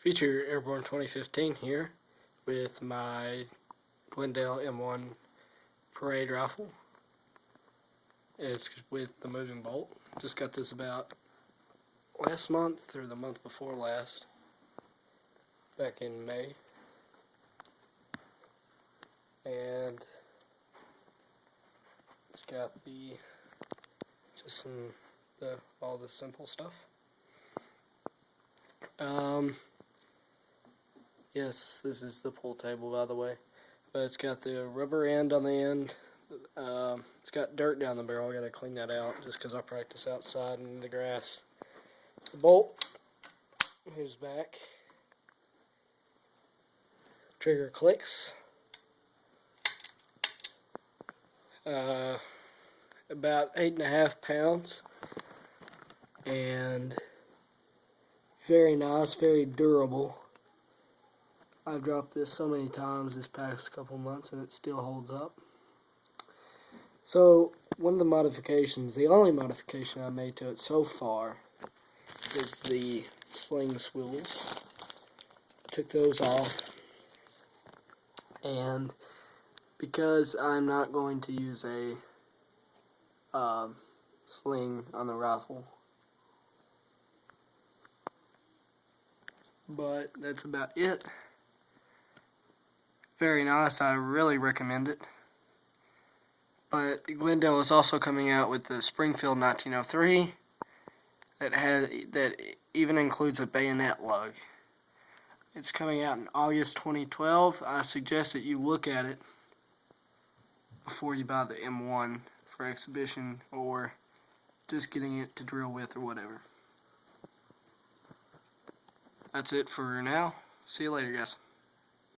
Feature Airborne 2015 here with my Glendale M1 parade rifle. It's with the moving bolt. Just got this about last month or the month before last, back in May. And it's got all the simple stuff. Yes, this is the pool table, by the way. But it's got the rubber end on the end. It's got dirt down the barrel. I gotta clean that out just because I practice outside in the grass. The bolt moves back. Trigger clicks. About 8.5 pounds. And very nice, very durable. I've dropped this so many times this past couple months and it still holds up. So one of the modifications, the only modification I made to it so far, is the sling swivels. I took those off, and because I'm not going to use a sling on the rifle, but that's about it. Very nice, I really recommend it. But Glendale is also coming out with the Springfield 1903 that even includes a bayonet lug. It's coming out in August 2012. I suggest that you look at it before you buy the M1 for exhibition or just getting it to drill with or whatever. That's it for now. See you later, guys.